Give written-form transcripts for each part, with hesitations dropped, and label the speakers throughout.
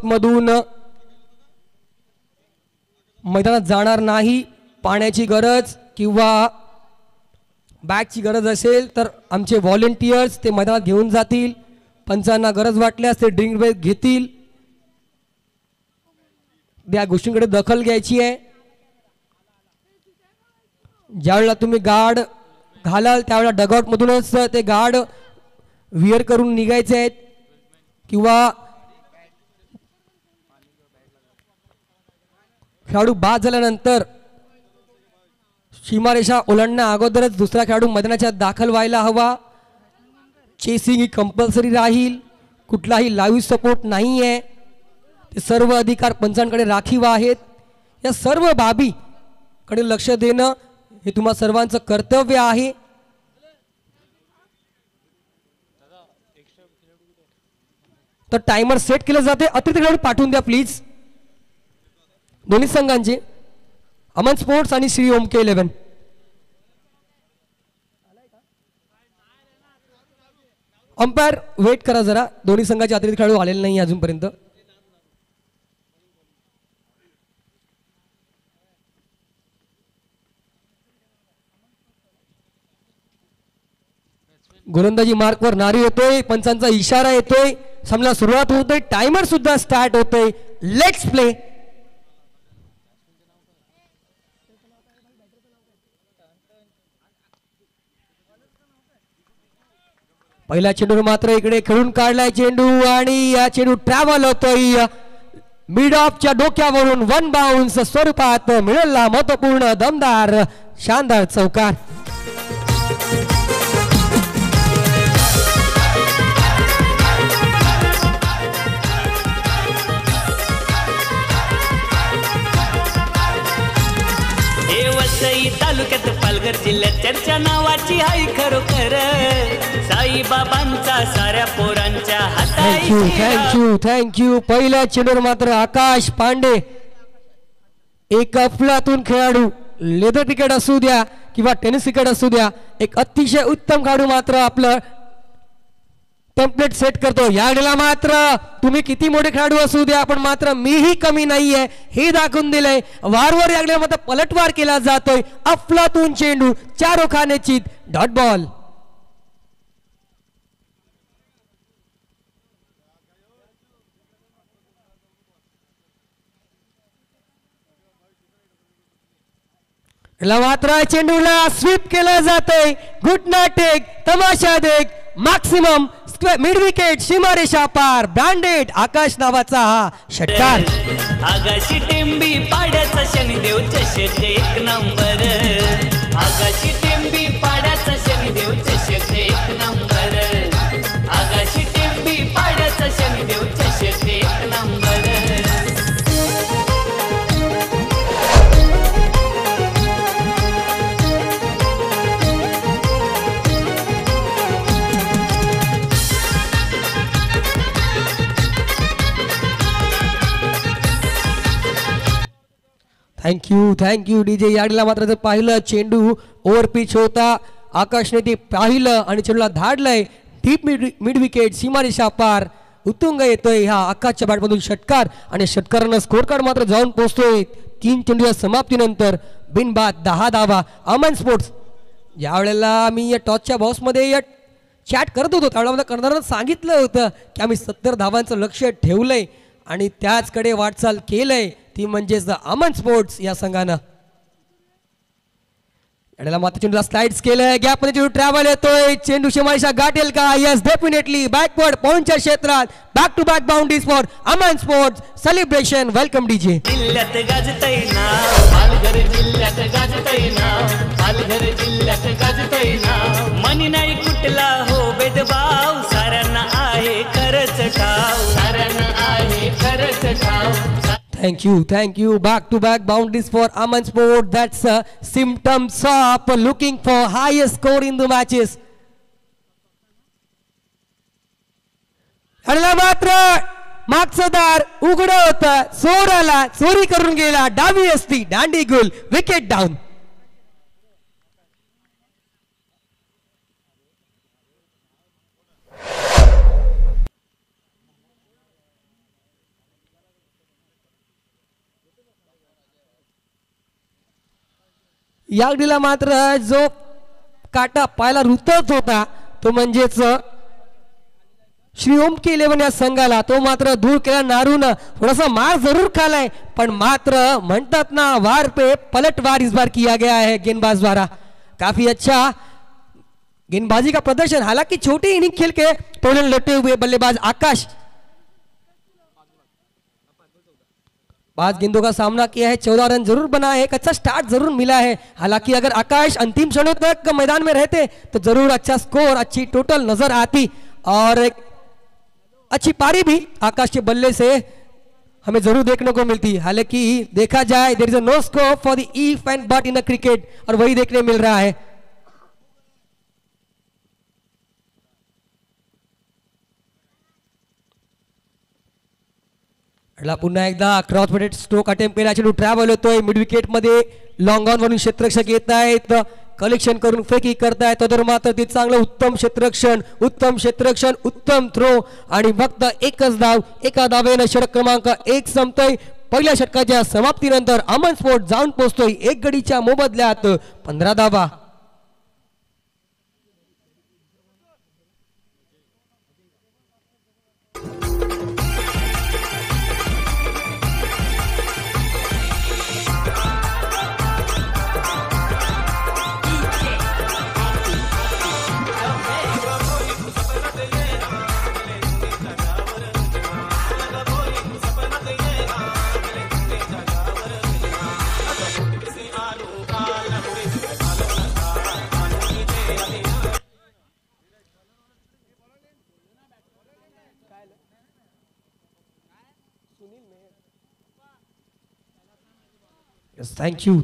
Speaker 1: मधून मैदानात जाणार नाही. पाण्याची गरज किंवा बॅगची गरज असेल तर आमचे व्हॉलेंटियर्स ते मैदानात घेऊन जातील. पंचांना गरज वाटल्यास ते ड्रिंक ब्रेक घेतील. या गोष्टींकडे दखल घ्यायची आहे. ज्यावेळेला तुम्ही गार्ड घालाल त्यावेळेला डगआउट मधूनच ते गार्ड विअर करून निघायचे आहेत किंवा खेळाडू बाद झाल्यानंतर सीमारेषा ओलांडण्या अगोदरच दुसरा खेळाडू मैदानाच्या दाखल व्हायला हवा. चेसिंग ही कंपल्सरी राहील. कुठलाही लाईव्ह सपोर्ट नाही आहे. ते सर्व अधिकार पंचांकडे राखीव आहेत. या सर्व बाबीकडे लक्ष देणं हे तुम्हा सर्वांचं कर्तव्य आहे. तर टाइमर सेट केलं जाते. अतिरिक्त खेळाडू पाठवून द्या प्लीज. दोन्ही संघांचे अमन स्पोर्ट्स आणि श्री ओम के 11. अंपायर वेट करा जरा. दोन्ही संघाचे अतिरिक्त खेळाडू आलेले नाही अजूनपर्यंत. गोलंदाजी मार्कवर नारी येतोय. पंचांचा इशारा येतोय. सामना सुरुवात होतोय. टाइमर सुद्धा स्टार्ट होतोय. Let's play. पहिला चेंडू मात्र इकडे खेळून काढलाय चेंडू आणि या चेंडू ट्रॅव्हल होतोय मिड ऑफच्या डोक्यावरून. वन बाउन्स स्वरूपात मिळाला महत्वपूर्ण दमदार शानदार चौकार.
Speaker 2: तालुक्यात पालघर जिल्ह्यात चर्चा नावाची हाय खरोखर. साईबाबांचा साऱ्या पोरांच्या हाताई.
Speaker 1: थँक्यू. पहिल्या चेंडूवर मात्र आकाश पांडे एक अफलातून खेळाडू. लेदर क्रिकेट असू द्या किंवा टेनिस क्रिकेट असू द्या एक अतिशय उत्तम खेळाडू मात्र आपलं टेम्पलेट सेट करतो. यावेळेला मात्र तुम्ही किती मोठे खेळाडू असू द्या पण मात्र मीही कमी नाहीये हे दाखवून दिलंय. वारंवार यावेळेला मात्र पलटवार केला जातोय. अफलातून चेंडू चारोखाने चित डॉट बॉल. मात्र चेंडूला स्वीप केला जातोय. घुटना टेक तमाशा देख मॅक्सिमम मिड विकेट सीमारेषा पार. ब्रँडेड आकाश नावाचा हा षटकार.
Speaker 2: आगाशी टेंबी पाड्याचा शनिदेव चषक एक नंबर. आगाशी टेंबी पाड्याचा शनिदेव चषक एक नंबर. आगाशी टेंबी पाड्याचा शनिदेव चषक एक नंबर.
Speaker 1: Thank you DJ. याडीला मात्र जर पाहिलं चेंडू ओव्हर पिच होता. आकाशने ते पाहिलं आणि चेंडूला धाडलंय डीप मिड विकेट सीमारेषा पार. उत्तुंग येतोय हा आकाशच्या बॅटमधून षटकार आणि षटकारानं स्कोर कार्ड मात्र जाऊन पोहोचतोय 3 चेंडूच्या समाप्तीनंतर बिनबाद 10 धावा. अमन स्पोर्ट्स ज्यावेळेला मी या टॉसच्या बॉक्समध्ये या चॅट करत होतो त्यावेळेला मला करणाऱ्यांना सांगितलं होतं की आम्ही 70 धावांचं लक्ष ठेवलंय आणि त्याचकडे वाटचाल केलंय. ती म्हणजेच अमन स्पोर्ट्स या संघानं. याला मात्र चेंडूला स्लाइड्स केलंय. गॅप मध्ये चेंडू ट्रॅव्हल येतोय. चेंडू सीमारेषा गाठेल का? Yes definitely. बॅकवर्ड पॉइंटच्या क्षेत्रात back to back boundaries for Aman sports. Celebration. Welcome DJ.
Speaker 2: जिल्ह्यात गाजतय ना पालघर जिल्ह्यात गाजतय ना. पालघर जिल्ह्यात गाजतय ना. मनी नाही कुठला हो भेदभाव. साऱ्यांना आहे खरंच ठाव. साऱ्यांना आहे खरंच ठाव.
Speaker 1: Thank you. Back to back boundaries for Aman Sport. That's symptoms of looking for highest score in the matches. आणि मात्र मागचं दार उघड होतं. चोराला चोरी करून गेला. डावी असती दांडी गुल. Wicket down. या अगदीला मात्र जो काटा पायाला रुतत होता तो म्हणजेच श्री ओमके 11 या संघाला तो मात्र दूर केला नारून. थोडासा मार जरूर खालाय पण मात्र म्हणतात ना वार पे पलटवार इस बार किया गया है गेंदबाज द्वारा. काफी अच्छा गेंदबाजी का प्रदर्शन. हालांकि छोटी इनिंग खेल के तोड़ने लौटे हुए बल्लेबाज आकाश 5 गेंदों का सामना किया है, 14 रन जरूर बना है, एक अच्छा स्टार्ट जरूर मिला है. हालांकि अगर आकाश अंतिम क्षणों तक मैदान में रहते तो जरूर अच्छा स्कोर अच्छी टोटल नजर आती और एक अच्छी पारी भी आकाश के बल्ले से हमें जरूर देखने को मिलती. हालांकि देखा जाए there is a no scope for the if and but in a cricket और वही देखने मिल रहा है. पुन्हा एकदा क्रॉस बॉडेड स्ट्रोक अटेम्प्ट केला. चेंडू ट्रॅव्हल होतोय मिड विकेट मध्ये लॉंग ऑन वरून क्षेत्ररक्षक येत आहेत, कलेक्शन करून फेकी करतायत. तर मात्र ते चांगलं उत्तम क्षेत्ररक्षण उत्तम थ्रो आणि फक्त एकच धाव. एका धावेनं षटक क्रमांक 1 संपतोय. पहिल्या षटकाच्या समाप्तीनंतर अमन स्पोर्ट जाऊन पोहोचतोय 1 गडीच्या मोबदल्यात 15 धावा.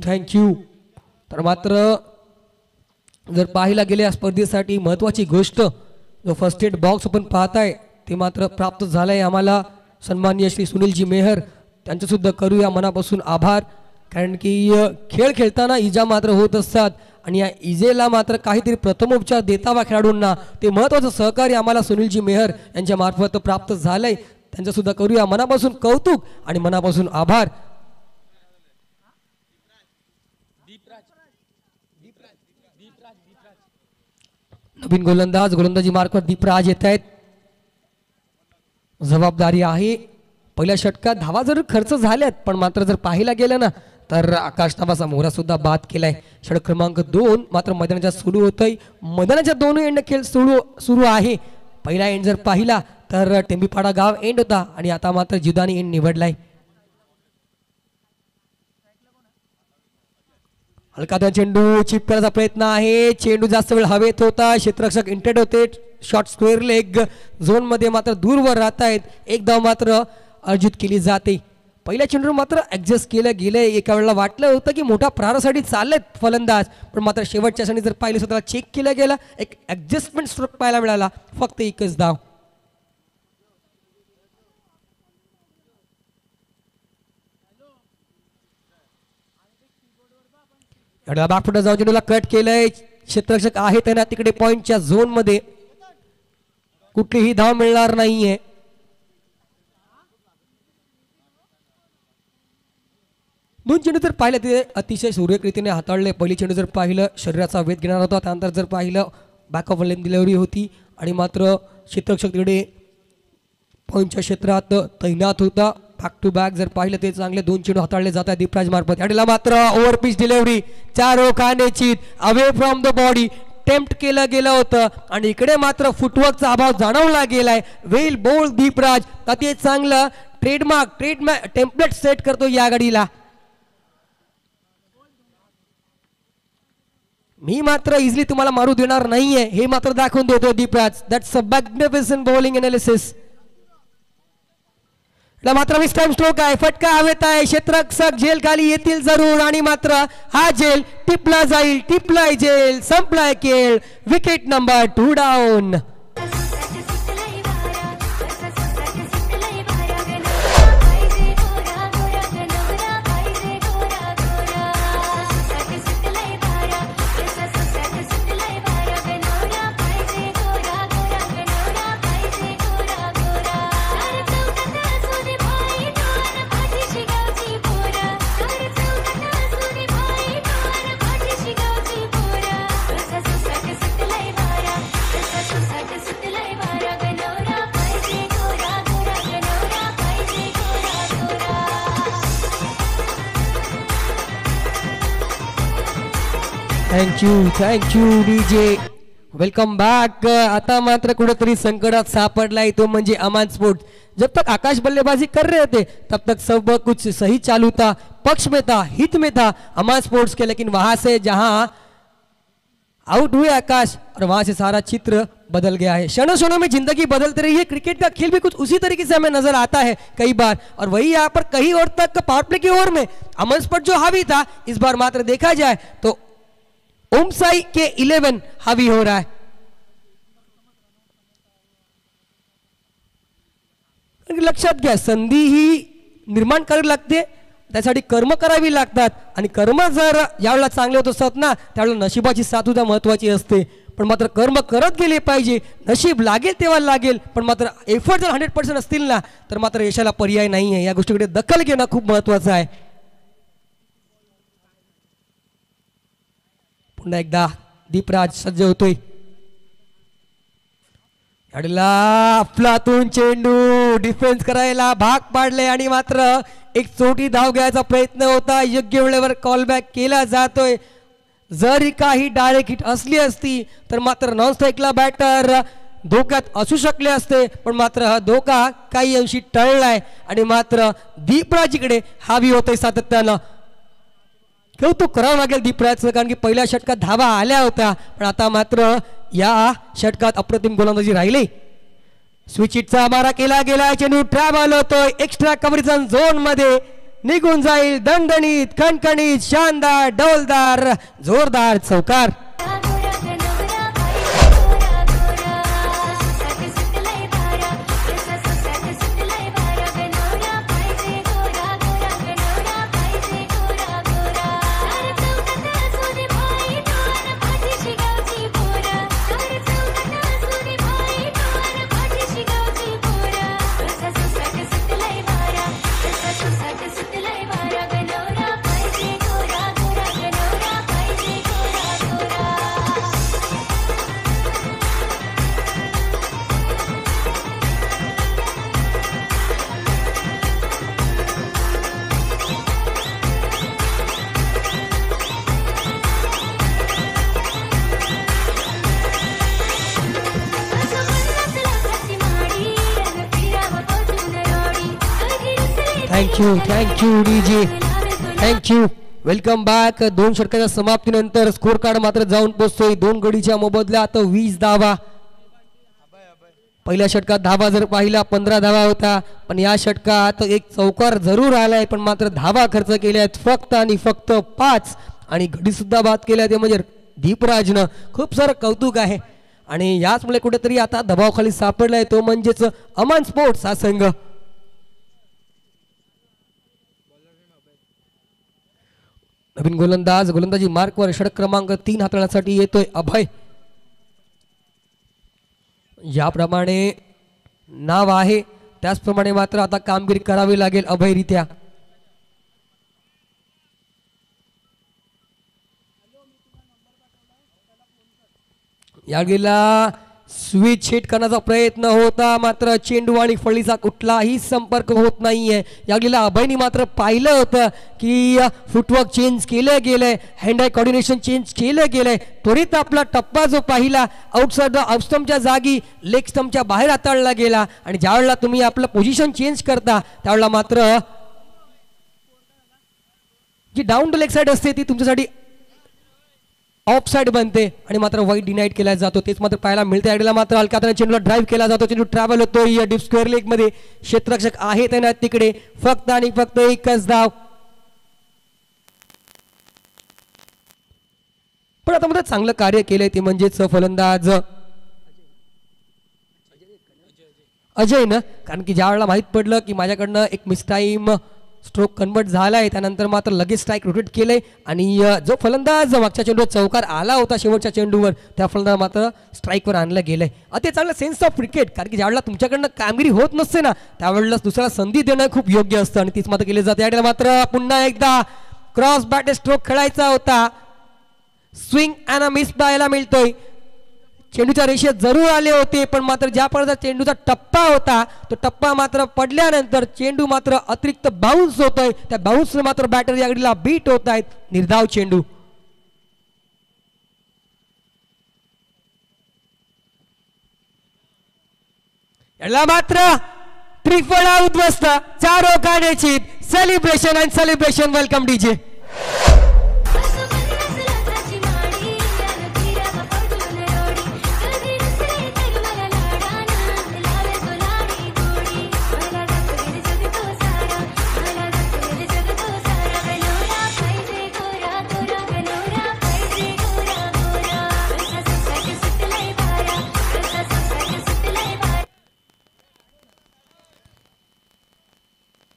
Speaker 1: थँक्यू. तर मात्र जर पाहायला गेले या स्पर्धेसाठी महत्वाची गोष्ट जो फर्स्ट एड बॉक्स आपण पाहताय ते मात्र प्राप्त झालंय आम्हाला. सन्माननीय श्री सुनीलजी मेहर त्यांचं सुद्धा करूया मनापासून आभार. कारण की खेळ खेळताना इजा मात्र होत असतात आणि या इजेला मात्र काहीतरी प्रथमोपचार देतावा खेळाडूंना ते महत्वाचं सहकार्य आम्हाला सुनीलजी मेहर यांच्या मार्फत प्राप्त झालंय. त्यांचं सुद्धा करूया मनापासून कौतुक आणि मनापासून आभार. नवीन गोलंदाजी मार्फत दीपराज येत आहेत. जबाबदारी आहे. पहिल्या षटकात धावा जर खर्च झाल्यात पण मात्र जर पाहायला गेलं ना तर आकाश नावाचा मोहरा सुद्धा बाद केलाय. षटक क्रमांक 2 मात्र मैदानाच्या सुरू होतोय. मैदानाच्या दोन्ही एंड खेळ सुरू आहे. पहिला एंड जर पाहिला तर टेंबीपाडा गाव एंड होता आणि आता मात्र जिदानी एंड निवडलाय. हलका चेंडू चिप करायचा प्रयत्न आहे. चेंडू जास्त वेळ हवेत होता. क्षेत्ररक्षक इंटेड होते. शॉर्ट स्क्वेअर लेग झोन मध्ये मात्र दूरवर राहत आहेत. एक धाव मात्र अर्जित केली जाते. पहिल्या चेंडू मात्र ऍडजस्ट केलं गेलं. एका वेळेला वाटलं होतं की मोठ्या प्रहारासाठी चाललेत फलंदाज पण मात्र शेवटच्या क्षणी जर पाहिलं स्वतःला चेक केलं गेलं एक ऍडजस्टमेंट स्ट्रोक पाहायला मिळाला. फक्त एकच धाव. बागफुटा जाऊन चेंडूला कट केलंय. क्षेत्ररक्षक आहे त्यांना तिकडे पॉइंटच्या झोन मध्ये कुठलीही धाव मिळणार नाहीये. दोन चेंडू जर पाहिलं ते अतिशय सुरेखरीतीने हाताळले. पहिली चेंडू जर पाहिलं शरीराचा वेध घेणार होता. त्यानंतर जर पाहिलं बॅक ऑफ लेन डिलिव्हरी होती आणि मात्र क्षेत्ररक्षक तिकडे पॉइंटच्या क्षेत्रात तैनात होता. बॅक टू बॅक जर पाहिलं ते चांगले 2 चेंडू हाताळले जात आहेत दीपराज मार्फत. याला मात्र ओव्हर पिच डिलिव्हरी 4 खाण्याची away from the body tempt केलं गेलं होतं आणि इकडे मात्र फुटवर्कचा अभाव जाणवला गेलाय. वेल बोल दीपराज अति चांगलं ट्रेडमार्क टेम्पलेट सेट करतो या गाडीला. मी मात्र इझिली तुम्हाला मारू देणार नाहीये हे मात्र दाखवून देतो Deepraj. That's a magnificent bowling analysis. मात्र मिस टाइम स्ट्रोक आहे. फटका हवेत आहे. क्षेत्ररक्षक झेल खाली येतील जरूर आणि मात्र हा झेल टिपला जाईल. टिपलाय झेल संपलाय खेळ. Wicket number 2 down. Thank you DJ. Welcome back. आता मात्र कुठेतरी संकटात सापडलाय तो म्हणजे अमान स्पोर्ट्स. जब तक आकाश बल्लेबाजी कर रहे थे तब तक सब कुछ सही चालू था, पक्ष में था, हित में था अमान स्पोर्ट्स के. लेकिन वहां से जहां आउट हुए आकाश और वहां से सारा चित्र बदल गया है. क्षणों क्षणों में जिंदगी बदलती रही है. क्रिकेट का खेल भी कुछ उसी तरीके से हमें नजर आता है कई बार. और वही यहाँ पर कहीं और तक पावर प्ले की ओर में अमन स्पोर्ट जो हावी था, इस बार मात्र देखा जाए तो ओमसाई के 11 हावी हो रहा है. लक्षात घ्या, संधी ही निर्माण करावी लागते, त्यासाठी कर्म करावी लागतात. आणि कर्म जर यावेळेला चांगले होत असतात ना, त्यावेळेला नशिबाची साथ सुद्धा महत्वाची असते. पण मात्र कर्म करत गेले पाहिजे. नशीब लागेल तेव्हा लागेल, पण मात्र एफर्ट जर 100% असतील ना तर मात्र यशाला पर्याय नाही आहे. या गोष्टीकडे दखल घेणं खूप महत्वाचं आहे. पुन्हा एकदा दीपराज सज्ज होतोय. अफलातून चेंडू डिफेन्स करायला भाग पाडले आणि मात्र एक छोटी धाव घ्यायचा प्रयत्न होता. योग्य वेळेवर कॉल बॅक केला जातोय. जरी काही डायरेक्ट हिट असली असती तर मात्र नॉन स्ट्राईकला बॅटर धोक्यात असू शकले असते, पण मात्र हा धोका काही अंशी टळलाय आणि मात्र दीपराजीकडे हावी होते सातत्यानं. कौतुक करावं लागेल दीपराजचं, कारण की पहिल्या षटकात धावा आल्या होत्या, पण आता मात्र या षटकात अप्रतिम गोलंदाजी राहिली. स्विच हिटचा मारा केला गेला. चेंडू ट्रॅव्हल होतोय एक्स्ट्रा कव्हरेज झोन मध्ये, निघून जाईल. दणदणीत, खणखणीत, शानदार, डौलदार, जोरदार चौकार. Thank you DJ. Thank you. Welcome back. 2 षटकाच्या समाप्तीनंतर स्कोर कार्ड मात्र जाऊन पोहोचतोय 2 गडीच्या मोबदल्यात 20 धावा. पहिल्या षटकात धावा जर पाहिला 15 धावा होता, पण या षटकात एक चौकार जरूर आलाय, पण मात्र धावा खर्च केल्या आहेत फक्त आणि फक्त 5. आणि गडी सुद्धा बाद केल्या ते म्हणजे दीपराजनं. खूप सारं कौतुक आहे. आणि याचमुळे कुठेतरी आता दबावाखाली सापडलाय तो म्हणजेच अमन स्पोर्ट्स हा संघ. नवीन गोलंदाजी मार्कवर षटक क्रमांक 3 हाताळण्यासाठी येतोय अभय. याप्रमाणे नाव आहे त्याचप्रमाणे मात्र आता कामगिरी करावी लागेल अभयरित्या. या गेला स्विच हिट करण्याचा प्रयत्न होता, मात्र चेंडू आणि फळीचा कुठलाही संपर्क होत नाहीये. या गेला अभयनी मात्र पाहिलं होतं की फुटवर्क चेंज केलं गेलंय, हँड आय कोऑर्डिनेशन चेंज केलं गेलंय. त्वरित आपला टप्पा जो पाहिला आउटसाइड ऑफ स्टंपच्या जागी लेग स्टंपच्या बाहेर हाताळला गेला. आणि ज्यावेळेला तुम्ही आपलं पोझिशन चेंज करता त्यावेळेला मात्र जी डाऊन टू लेग साइड असते ती तुमच्यासाठी ऑफ साइड बनते आणि मात्र वाईट डिनाईट केला जातो. तेच मात्र पाहायला मिळते. आयडीला मात्र हलक्या हाताने चेंडूला ड्राईव्ह केला जातो. चेंडू ट्रॅव्हल होतोय डीप स्क्वेअर लेग मध्ये. क्षेत्ररक्षक आहे त्यांना तिकडे. फक्त आणि फक्त एकच धाव. पण आता मात्र चांगलं कार्य केलंय ते म्हणजेच फलंदाज अजय ना, कारण की ज्या वेळेला माहित पडलं की माझ्याकडनं एक मिसटाईम स्ट्रोक कन्वर्ट झालाय त्यानंतर मात्र लगेच स्ट्राईक रोटेट केलंय. आणि जो फलंदाज मागच्या चेंडूवर चौकार आला होता शेवटच्या चेंडूवर त्या फलंदाज मात्र स्ट्राईकवर आणलं गेलंय. अति चांगलं सेन्स ऑफ क्रिकेट, कारण की ज्यावेळेला तुमच्याकडनं कामगिरी होत नसते ना त्यावेळेला दुसऱ्याला संधी देणं खूप योग्य असतं आणि तीच मात्र केली जाते. यावेळेला मात्र पुन्हा एकदा क्रॉस बॅट स्ट्रोक खेळायचा होता. स्विंग अँड अ मिस पाहायला मिळतोय. चेंडूच्या रेषेत जरूर आले होते, पण मात्र ज्या प्रकारचा चेंडूचा टप्पा होता तो टप्पा मात्र पडल्यानंतर चेंडू मात्र अतिरिक्त बाउन्स होतोय. त्या बाउन्सने मात्र बॅटर या गडीला बीट होत आहेत. निर्धाव चेंडू. याला मात्र त्रिफळा उद्ध्वस्त 4 ओकाण्याची celebration and celebration. Welcome DJ.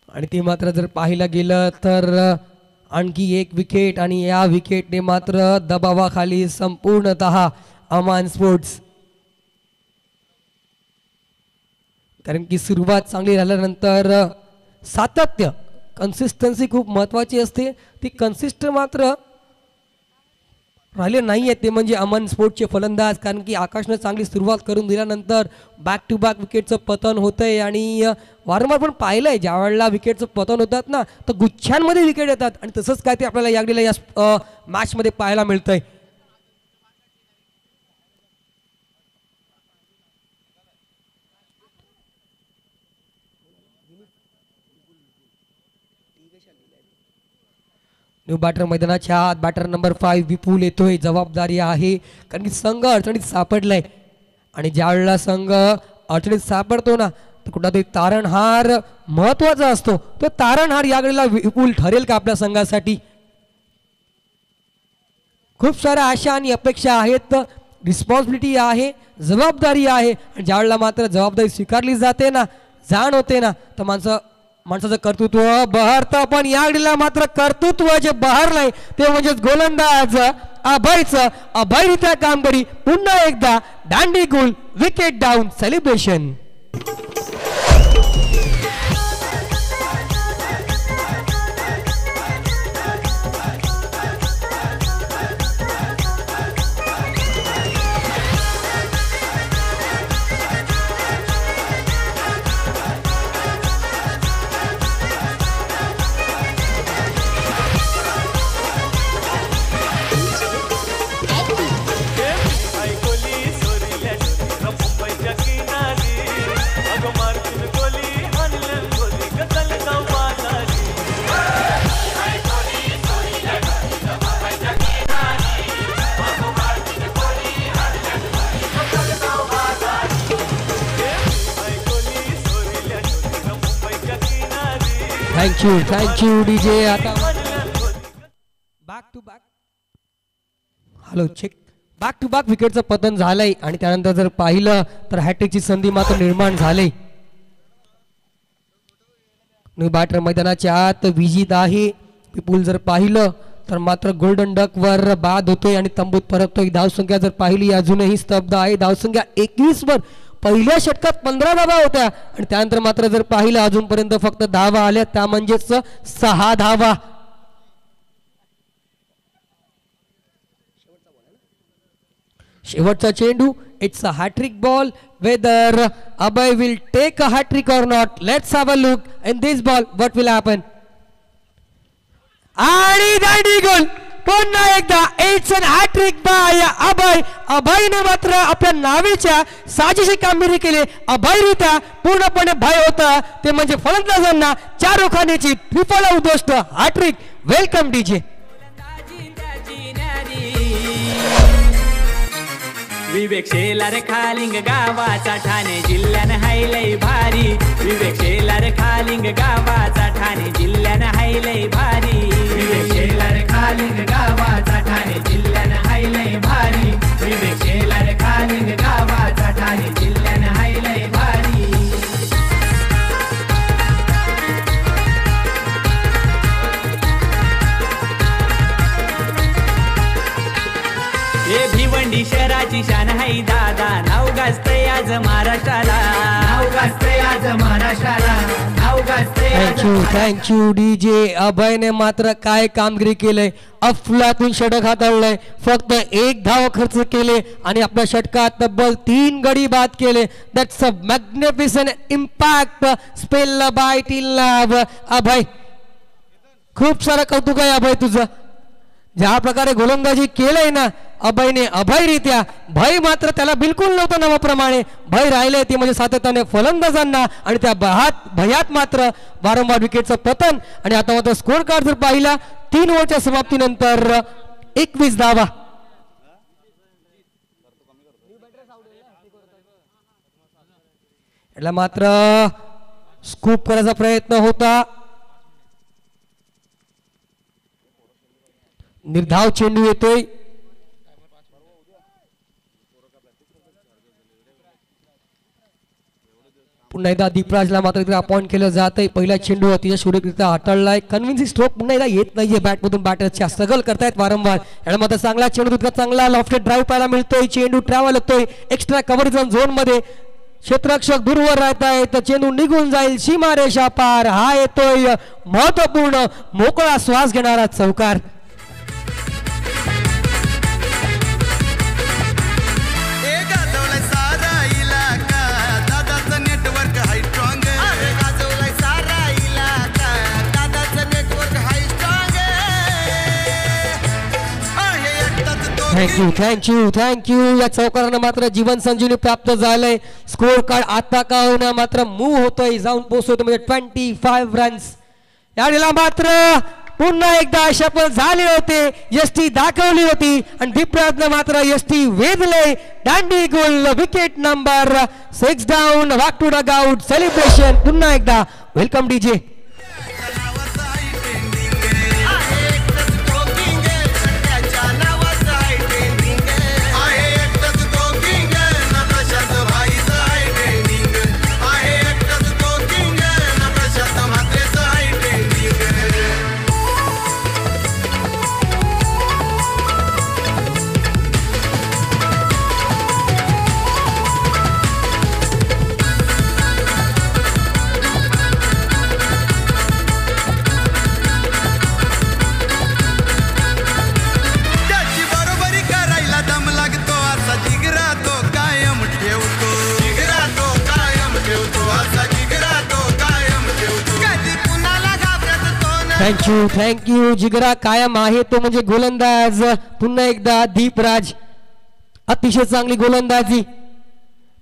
Speaker 1: आणि ती मात्र जर पाहायला गेलं तर आणखी एक विकेट आणि या विकेटने मात्र दबावाखाली संपूर्णतः अमान स्पोर्ट्स, कारण की सुरुवात चांगली झाल्यानंतर सातत्य कन्सिस्टन्सी खूप महत्त्वाची असते. ती कन्सिस्टंट मात्र राहिले नाही आहेत ते म्हणजे अमन स्पोर्ट्सचे फलंदाज, कारण की आकाशनं चांगली सुरुवात करून दिल्यानंतर बॅक टू बॅक विकेटचं पतन होतंय. आणि वारंवार पण पाहिलंय ज्या वेळेला विकेटचं पतन होतात ना तर गुच्छांमध्ये विकेट येतात आणि तसंच काय ते आपल्याला या मॅचमध्ये पाहायला मिळतंय. न्यू बॅटर मैदानाच्या आत बॅटर नंबर 5 विपुल येतोय. जबाबदारी आहे कारण की संघ अडचणीत सापडलाय आणि ज्या वेळेला संघ अडचणीत सापडतो ना तर कुठलातरी तारणहार महत्वाचा असतो. तो तारणहार या वेळेला विपुल ठरेल का आपल्या संघासाठी? खूप साऱ्या आशा आणि अपेक्षा आहेत, रिस्पॉन्सिबिलिटी आहे, जबाबदारी आहे आणि ज्या वेळेला मात्र जबाबदारी स्वीकारली जाते ना, जाण होते ना तर माणसाचं कर्तृत्व बहरतं. पण या वेळेला मात्र कर्तृत्व जे बहरलंय ते म्हणजे गोलंदाज अभयचं अभयरित्या कामगिरी. पुन्हा एकदा दांडी गुल, विकेट डाऊन, सेलिब्रेशन. थँक्यू डीजे. DJ back to back hello check back to back विकेटचं पतन झालंय आणि त्यानंतर जर पाहिलं तर हॅट्रिकची संधी मात्र निर्माण झाली. न्यू बॅटर मैदानाच्या आत विजित आहे. विपुल जर पाहिलं तर मात्र गोल्डन डक वर बाद होतोय आणि तंबूत परततोय. धावसंख्या जर पाहिली अजूनही स्तब्ध आहे. धावसंख्या 21 वर पहिल्या षटकात 15 धावा होत्या आणि त्यानंतर मात्र जर पाहिलं अजूनपर्यंत फक्त धावा आल्या, त्या म्हणजेच 6 धावा. शेवटचा चेंडू, it's a hattrick ball. Whether Abhay will take a hattrick or not, let's have a look in this ball what will happen. आणि दांडी गोल पुन्हा एकदा. It's an hattrick by Abhay. अभयने मात्र आपल्या नावीच्या साजेशी कामगिरी केली. अभयरित्या पूर्णपणे भय होता ते म्हणजे फलंदाजांना 4 ओखाण्याची त्रिफळा उद्ध्वस्त hattrick. Welcome DJ.
Speaker 2: Vivek Shelar Khaling गावाचा ठाणे जिल्ह्यानं हायलय भारी. विवेक शेलार खालिंग गावाचा ठाणे जिल्ह्यानं हायलय भारी. विवेक शेलार खालिंग गावाचा ठाणे जिल्ह्यानं हायलय भारी. विवेक शेलार खालिंग गावाचा ठाणे जिल्ह्यानं हायलय भारी. हे भिवंडी शहराची शान हाय दादा. नाव गाजतंय आज महाराष्ट्राला. नाव गाजतंय आज महाराष्ट्राला. नाव गाजतंय आज.
Speaker 1: Thank you DJ. अभयने मात्र काय कामगिरी केलंय. अफलातून षटक हाताळलंय. फक्त 1 धाव खर्च केले आणि आपल्या षटकात तब्बल 3 गडी बाद केले. That's a magnificent impact spell by team Abhay. खूप सारं कौतुक आहे अभय तुझं. ज्या प्रकारे गोलंदाजी केलंय ना अभयने अभयरित्या भय मात्र त्याला बिलकुल नव्हतं नावाप्रमाणे भय राहिले ते म्हणजे सातत्याने फलंदाजांना आणि त्या भयात मात्र वारंवार विकेटचं पतन आणि आता मात्र स्कोर कार्ड जर पाहिला 3 ओव्हरच्या समाप्तीनंतर 21 धावा. याला मात्र स्कूप करायचा प्रयत्न होता. निर्धाव चेंडू येतोय. पुन्हा एकदा दीपराजला मात्र इथे अपॉइंट केलं जात आहे. पहिला चेंडू अतिशय सुरेखरित्या हाताळलाय. कन्व्हिन्सिंग स्ट्रोक पुन्हा एकदा येत नाहीये बॅटमधून. बॅटरच्या स्ट्रगल करतायत वारंवार. याला मात्र चांगला चेंडू तितका चांगला लॉफ्टेड ड्राईव्ह पाहायला मिळतोय. चेंडू ट्रॅव्हल होतोय एक्स्ट्रा कव्हर झोन मध्ये. क्षेत्ररक्षक दूरवर राहत आहेत. चेंडू निघून जाईल सीमारेषा पार. हा येतोय महत्वपूर्ण मोकळा श्वास घेणारा चौकार. थँक्यू. या चौकारानं मात्र जीवन संजीवनी प्राप्त झालंय. स्कोर कार्ड आता का होईना मात्र मूव्ह होतोय, जाऊन पोहोचतोय म्हणजे 25 रन्स. यावेळेला मात्र पुन्हा एकदा अशा झाले होते. यष्टी दाखवली होती आणि दीपराजनं मात्र यष्टी वेधले. दांडी गोल wicket number 6 down. Walk to dugout celebration. पुन्हा एकदा वेलकम डीजे. थँक्यू. जिगरा कायम आहे तो म्हणजे गोलंदाज. पुन्हा एकदा दीपराज. अतिशय चांगली गोलंदाजी.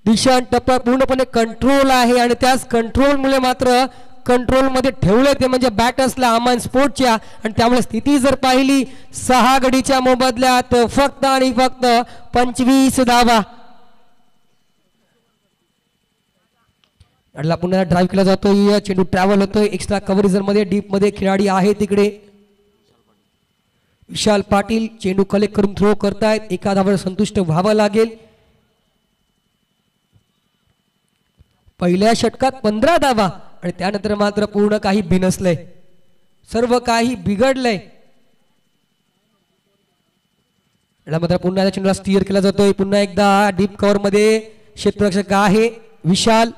Speaker 1: दिशा टप्पा पूर्णपणे कंट्रोल आहे आणि त्याच कंट्रोलमुळे मात्र कंट्रोल मध्ये ठेवले ते म्हणजे बॅटर्सला अमन स्पोर्टच्या. आणि त्यामुळे स्थिती जर पाहिली 6 गडीच्या मोबदल्यात फक्त आणि फक्त 25 धावा. अडला पुन्हा ड्राईव्ह केला जातोय. चेंडू ट्रॅव्हल होतोय एक्स्ट्रा कव्हरेजर मध्ये. डीप मध्ये खेळाडी आहे तिकडे. विशाल पाटील चेंडू कलेक्ट करून थ्रो करतायत. एका धावावर संतुष्ट व्हावं लागेल. पहिल्या षटकात 15 धावा आणि त्यानंतर मात्र पूर्ण काही बिनसलंय. सर्व काही बिघडलंय. मात्र पुन्हा चेंडूला स्टीअर केला जातोय. पुन्हा एकदा डीप कव्हर मध्ये क्षेत्ररक्षक आहे विशाल.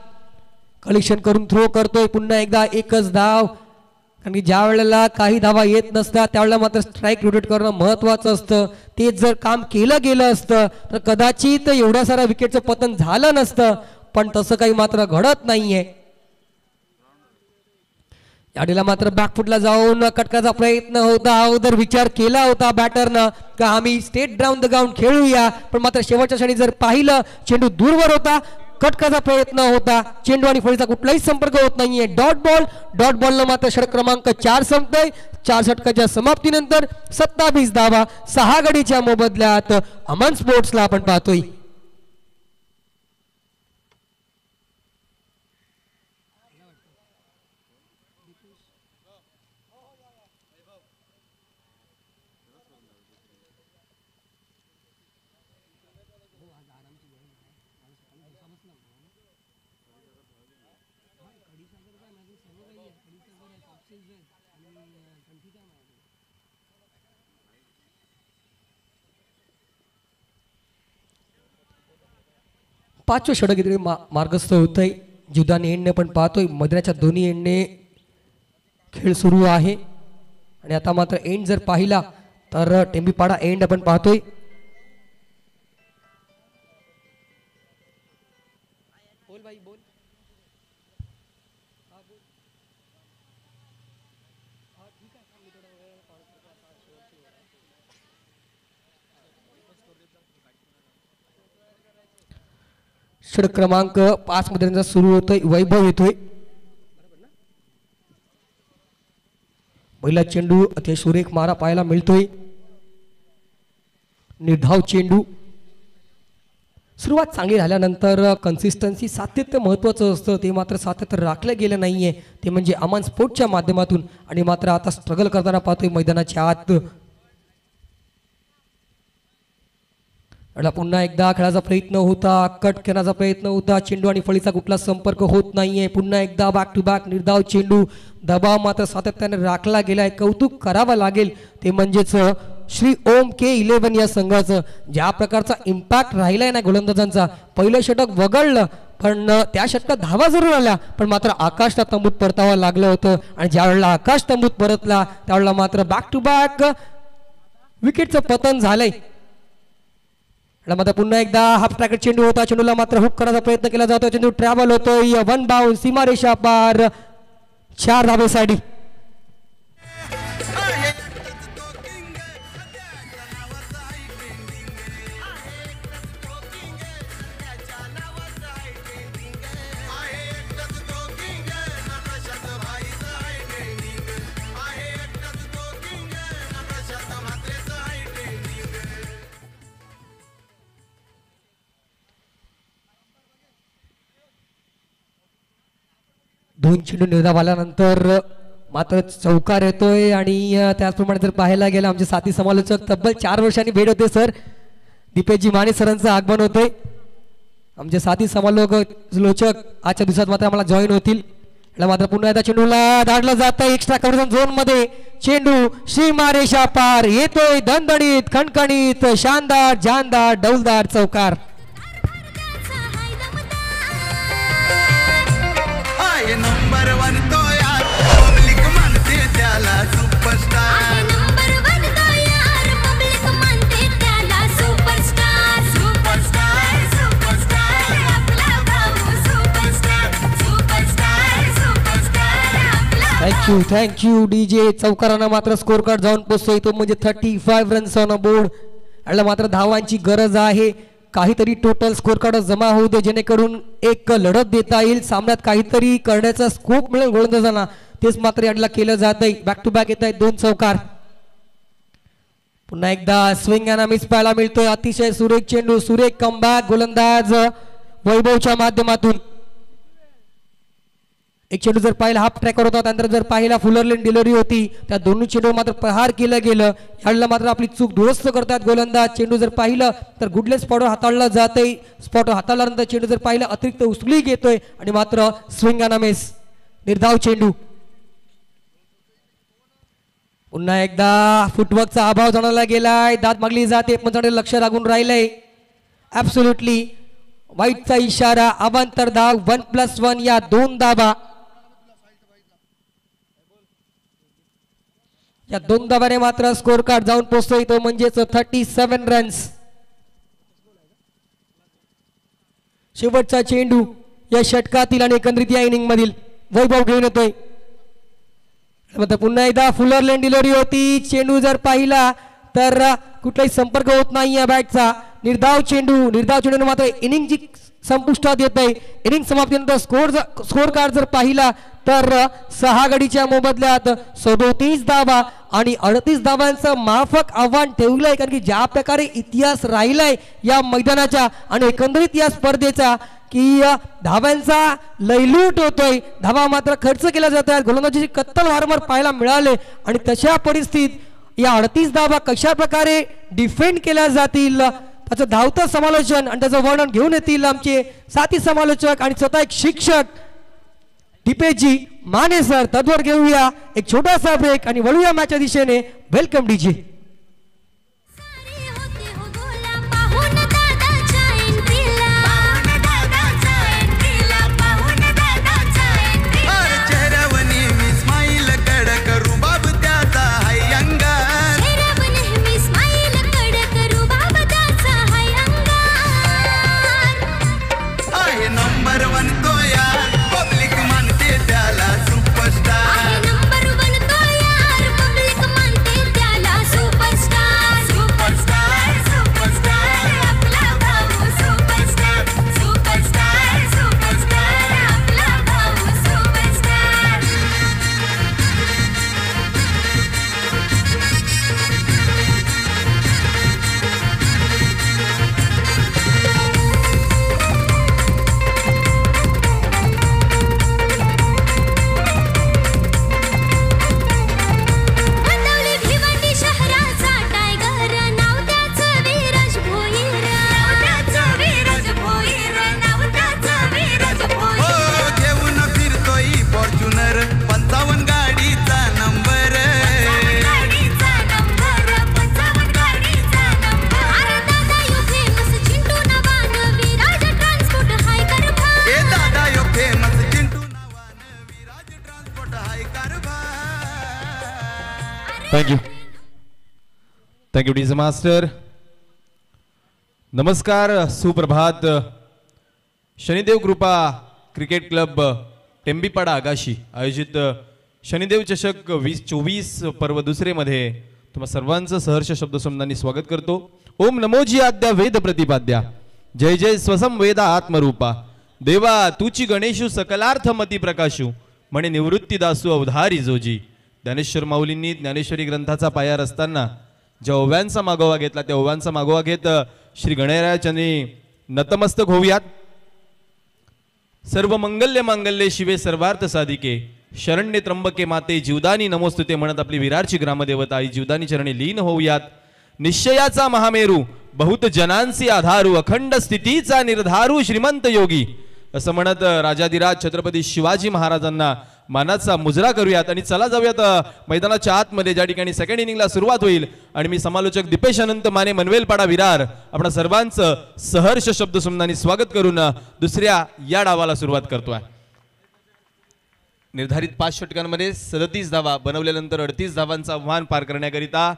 Speaker 1: कलेक्शन करून थ्रो करतोय. पुन्हा एकदा एकच धाव. कारण की ज्या वेळेला काही धावा येत नसतात त्यावेळेला मात्र स्ट्राईक रोटेट करणं महत्वाचं असतं. तेच जर काम केलं गेलं असतं तर कदाचित एवढ्या साऱ्या विकेटचं पतन झालं नसतं. पण तसं काही मात्र घडत नाहीये. याडीला मात्र बॅकफुटला जाऊन कटकाचा प्रयत्न होता. अगोदर विचार केला होता बॅटरनं का आम्ही स्टेट डाऊन द ग्राउंड खेळूया. पण मात्र शेवटच्या क्षणी जर पाहिलं चेंडू दूरवर होता. कटकाचा प्रयत्न होता. चेंडू आणि फळीचा कुठलाही संपर्क होत नाहीये. डॉट बॉलनं मात्र षटक क्रमांक 4 संपतोय. 4 षटकाच्या समाप्तीनंतर 27 धावा 6 गडीच्या मोबदल्यात अमन स्पोर्ट्सला आपण पाहतोय. पाचवे षटक इकडे मार्गस्थ होत आहे. जुदानी एंडने पण पाहतोय. मधल्याच्या दोन्ही एंडने खेळ सुरू आहे आणि आता मात्र एंड जर पाहिला तर टेंबीपाडा एंड आपण पाहतोय. षटक क्रमांक 5 मध्ये त्यांचा सुरू होतोय. वैभव येतोय. पहिला चेंडू अतिशय सुरेख मारा पाहायला मिळतोय. निर्धाव चेंडू. सुरुवात चांगली झाल्यानंतर कन्सिस्टन्सी सातत्य महत्त्वाचं असतं, ते मात्र सातत्य राखलं गेलं नाहीये, ते म्हणजे अमन स्पोर्टच्या माध्यमातून. आणि मात्र आता स्ट्रगल करताना पाहतोय मैदानाच्या आत. पुन्हा एकदा खेळाचा प्रयत्न होता, कट करण्याचा प्रयत्न होता. चेंडू आणि फळीचा कुठला संपर्क होत नाहीये. पुन्हा एकदा बॅक टू बॅक निर्धाव चेंडू. दबाव मात्र सातत्याने राखला गेलाय. कौतुक करावं लागेल ते म्हणजेच श्री ओम K11 या संघाचं. ज्या प्रकारचा इम्पॅक्ट राहिलाय ना गोलंदाजांचा. पहिलं षटक वगळलं पण त्या षटकात धावा जरूर आल्या, पण मात्र आकाशला तंबूत परतावं लागलं होतं. आणि ज्या वेळेला आकाश तंबूत परतला त्यावेळेला मात्र बॅक टू बॅक विकेटचं पतन झालंय. मात्र पुन्हा एकदा हाफ ट्रॅकर चेंडू होता. चेंडूला मात्र हुक करण्याचा प्रयत्न केला जातो. चेंडू ट्रॅव्हल होतोय. वन बाउंस सीमारेषा पार. 4 धावेसाठी. दोन चेंडू निर्धाव आल्यानंतर मात्र चौकार येतोय. आणि त्याचप्रमाणे जर पाहायला गेलं आमचे साथी समालोचक तब्बल 4 वर्षांनी भेट होते सर. दीपेशजी माने सरांचं आगमन होते. आमचे साथी समालोचक आजच्या दिवसात मात्र आम्हाला जॉईन होतील. मात्र पुन्हा एकदा चेंडूला धाडलं जात आहे एक्स्ट्रा कव्हरेज झोन मध्ये. चेंडू सीमारेषा पार येतोय. दणदणीत खणखणीत शानदार जानदार डौलदार चौकार.
Speaker 3: नंबर 1 तो यार पब्लिक म्हणते त्याला सुपरस्टार. नंबर 1 तो यार पब्लिक म्हणते त्याला सुपरस्टार. सुपरस्टार सुपरस्टार आपला भाऊ सुपरस्टार. सुपरस्टार सुपरस्टार आपला.
Speaker 1: Thank you DJ. चौकारांना मात्र स्कोर कार्ड जाऊन पोहोचतोय तो म्हणजे 35 रन्स ऑन अ बोर्ड. याला मात्र धावांची गरज आहे. काहीतरी टोटल स्कोर कार्ड जमा होऊ दे जेणेकरून एक लढत देता येईल. सामन्यात काहीतरी करण्याचा स्कोप मिळेल गोलंदाजांना. तेच मात्र याडला केलं जात आहे. बॅक टू बॅक येत आहेत 2 चौकार. पुन्हा एकदा स्विंग अँड मिस पाहायला मिळतोय. अतिशय सुरेख चेंडू. सुरेख कमबॅक गोलंदाज वैभवच्या माध्यमातून. एक चेंडू जर पाहिला हाफ ट्रॅकर होता, त्यानंतर जर पाहिला फुलर लेन डिलिव्हरी होती. त्या दोन्ही चेंडू मात्र प्रहार केलं गेलं. यावेळेला मात्र आपली चूक दुरुस्त करतात गोलंदाज. चेंडू जर पाहिलं तर गुडले स्पॉटवर हाताळला जाते. स्पॉटवर हाताळल्यानंतर चेंडू जर पाहिलं अतिरिक्त उसळी घेतोय आणि मात्र स्विंग अँड मिस निर्धाव चेंडू. पुन्हा एकदा फुटवर्कचा अभाव जाणवला गेलाय. दाद मागली जाते पण लक्ष लागून राहिलंय. ऍब्सोल्युटली वाईटचा इशारा. अवांतर धाव 1+1 या 2 धावा. या 2 धावाने मात्र स्कोर कार्ड जाऊन पोहोचतोय तो म्हणजेच 37 रन्स. शेवटचा चेंडू या षटकातील आणि एकंदरीत या इनिंग मधील वैभव घेऊन येतोय. पुन्हा एकदा फुलर लेन डिलिव्हरी होती. चेंडू जर पाहिला तर कुठलाही संपर्क होत नाही या बॅटचा. निर्धाव चेंडू मात्र इनिंग संपुष्टात येत आहे. इनिंग समाप्तीनंतर स्कोर कार्ड जर पाहिला तर 6 गडीच्या मोबदल्यात 37 धावा आणि 38 धावांचं माफक आव्हान ठेवलंय. कारण की ज्या प्रकारे इतिहास राहिलाय या मैदानाच्या आणि एकंदरीत या स्पर्धेचा की धावांचा लयलूट होतोय. धावा मात्र खर्च केल्या जात आहेत. गोलंदाजीची कत्तल वारंवार पाहायला मिळाले आणि तशा परिस्थितीत या 38 धावा कशा प्रकारे डिफेंड केल्या जातील त्याचं धावतं समालोचन आणि त्याचं वर्णन घेऊन येतील आमचे साथी समालोचक आणि स्वतः एक शिक्षक दीपेशजी माने सर. तद्वर घेऊया एक छोटासा ब्रेक आणि वळूया मॅचच्या दिशेने. Welcome DJ.
Speaker 3: सुपरस्टार. नंबर 1 तो यार पब्लिक म्हणते त्याला सुपरस्टार.
Speaker 4: Thank you DJ master. नमस्कार, सुप्रभात. शनिदेव कृपा क्रिकेट क्लब टेंबीपाडा आगाशी आयोजित शनिदेव चषक 2024 पर्व दुसरे मध्ये तुम्हा सर्वांचं सहर्ष शब्दसंबंधांनी स्वागत करतो. ओम नमोजी आद्या वेद प्रतिपाद्या, जय जय स्वसम वेदा आत्मरूपा, देवा तुची गणेशू सकलार्थ मती प्रकाशू, म्हणे निवृत्ती दासू अवधारी जोजी. ज्ञानेश्वर माऊलींनी ज्ञानेश्वरी ग्रंथाचा पाया रचताना ज्या ओव्यांचा मागोवा घेतला त्या ओव्यांचा मागोवा घेत श्री गणरायाच्यांनी नतमस्तक होऊयात. सर्व मंगल्य मांगल्ये शिवे सर्वार्थ साधिके, शरण्ये त्र्यंबके माते जीवदानी नमोस्तुते म्हणत आपली विरारची ग्रामदेवता आई जीवदानी चरणी लीन होऊयात. निश्चयाचा महामेरू, बहुत जनांसी आधारू, अखंड स्थितीचा निर्धारू श्रीमंत योगी असं म्हणत राजाधिराज छत्रपती शिवाजी महाराजांना मानाचा मुजरा करूयात. आणि चला जाऊयात मैदानाच्या आतमध्ये, ज्या ठिकाणी सेकंड इनिंगला सुरुवात होईल. आणि मी समालोचक दीपेश अनंत माने, मनवेलपाडा विरार, आपण सर्वांचं सहर्ष शब्दसंबंधांनी स्वागत करून दुसऱ्या या डावाला सुरुवात करतोय. निर्धारित 5 षटकांमध्ये 37 धावा बनवल्यानंतर 38 धावांचं आव्हान पार करण्याकरिता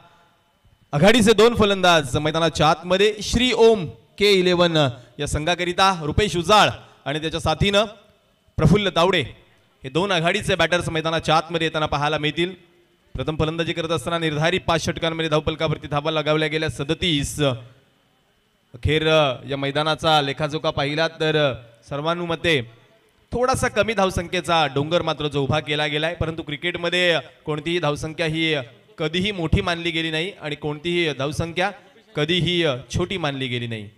Speaker 4: आघाडीचे 2 फलंदाज मैदानाच्या आतमध्ये. श्री ओम K11 या संघाकरिता रुपेश उजाळ आणि त्याच्या साथीनं प्रफुल्ल तावडे हे 2 आघाडीचे बॅटर्स मैदानाच्या आतमध्ये येताना पाहायला मिळतील. प्रथम फलंदाजी करत असताना निर्धारित 5 षटकांमध्ये धावपलकावरती धावा लगावल्या गेल्या 37. अखेर या मैदानाचा लेखाजोखा पाहिला तर सर्वानुमते थोडासा कमी धावसंख्येचा डोंगर मात्र जो उभा केला गेलाय. परंतु क्रिकेटमध्ये कोणतीही धावसंख्या ही कधीही मोठी मानली गेली नाही आणि कोणतीही धावसंख्या कधीही छोटी मानली गेली नाही.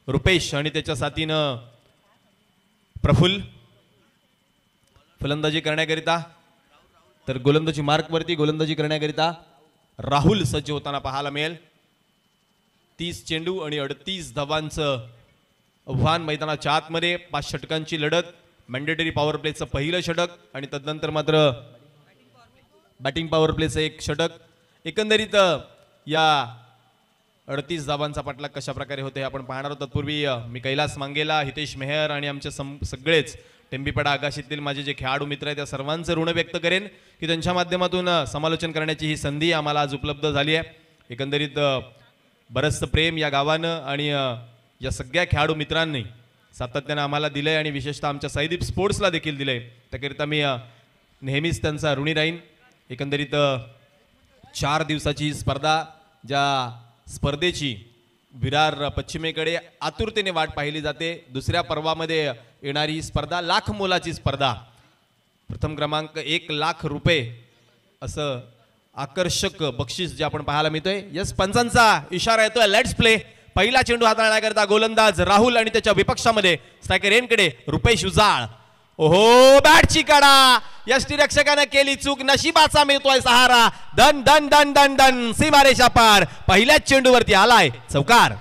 Speaker 4: रुपेश आणि त्याच्या साथीनं प्रफुल्ल फलंदाजी करण्याकरिता, तर गोलंदाजी मार्कवरती गोलंदाजी करण्याकरिता राहुल सज्ज होताना पाहायला मिळेल. 30 चेंडू आणि 38 धावांचं आव्हान मैदानाच्या आतमध्ये. 5 षटकांची लढत, मॅन्डेटरी पॉवर प्लेचं पहिलं षटक आणि तदनंतर मात्र बॅटिंग पॉवर प्लेचं 1 षटक. एकंदरीत या 38 धावांचा पाठलाग कशा प्रकारे होते आपण पाहणार आहोत. तत्पूर्वी मी कैलास मांगेला, हितेश मेहर आणि आमचे सगळेच टेंबीपाडा आगाशीतील माझे जे खेळाडू मित्र आहेत त्या सर्वांचं ऋण व्यक्त करेन की त्यांच्या माध्यमातून समालोचन करण्याची ही संधी आम्हाला आज उपलब्ध झाली आहे. एकंदरीत बरंचसं प्रेम या गावानं आणि या सगळ्या खेळाडू मित्रांनी सातत्यानं आम्हाला दिलंय आणि विशेषतः आमच्या साईदीप स्पोर्ट्सला देखील दिलंय. त्याकरिता मी नेहमीच त्यांचा ऋणी राहीन. एकंदरीत 4 दिवसाची ही स्पर्धा, ज्या स्पर्धेची विरार पश्चिमेकडे आतुरतेने वाट पाहिली जाते. दुसऱ्या पर्वामध्ये येणारी ही स्पर्धा लाख मोलाची स्पर्धा. प्रथम क्रमांक 1 लाख रुपये असं आकर्षक बक्षीस जे आपण पाहायला मिळतोय. यस, पंचांचा इशारा येतोय. Let's play. पहिला चेंडू हाताळण्याकरता गोलंदाज राहुल आणि त्याच्या विपक्षामध्ये स्ट्रायकर एंडकडे रुपेश उजाळ. ओहो, बॅटची कडा. यष्टीरक्षकाने केली चूक, नशिबाचा मिळतोय सहारा. दन दन दन दन दन सीमारेषा पार. पहिल्याच चेंडूवरती आलाय चौकार.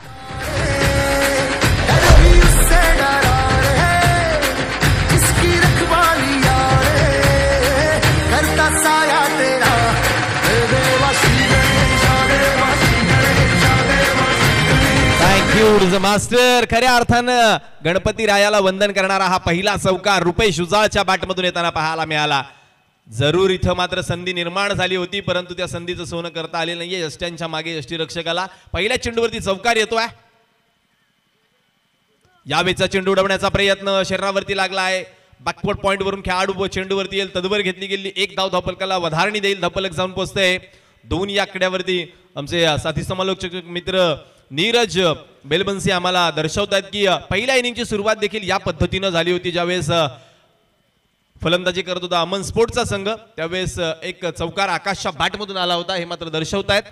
Speaker 4: मास्टर, खऱ्या अर्थानं गणपती रायाला वंदन करणारा हा पहिला चौकार रुपेश उजाळच्या बॅटमधून येताना पाहायला मिळाला. जरूर इथं मात्र संधी निर्माण झाली होती, परंतु त्या संधीचं सोनं करता आले नाहीये. यष्ट्यांच्या मागे यष्टीरक्षकाला पहिल्या चेंडूवरती चौकार येतोय. यावेळचा चेंडू उडवण्याचा प्रयत्न शरीरावरती लागला आहे. बॅकवर्ड पॉइंट वरून खेळाडू चेंडूवरती येईल, तदवर घेतली गेली 1 धाव धावपलकाला वधारणी देईल. धावपलक जाऊन पोहोचते 2 या आकड्यावरती. आमचे साथी समालोचक मित्र नीरज बेलबन्सी आम्हाला दर्शवतात की पहिल्या इनिंगची सुरुवात देखील या पद्धतीनं झाली होती. ज्यावेळेस फलंदाजी करत होता अमन स्पोर्ट्सचा संघ, त्यावेळेस एक चौकार आकाशच्या बॅटमधून आला होता, हे मात्र दर्शवतायत.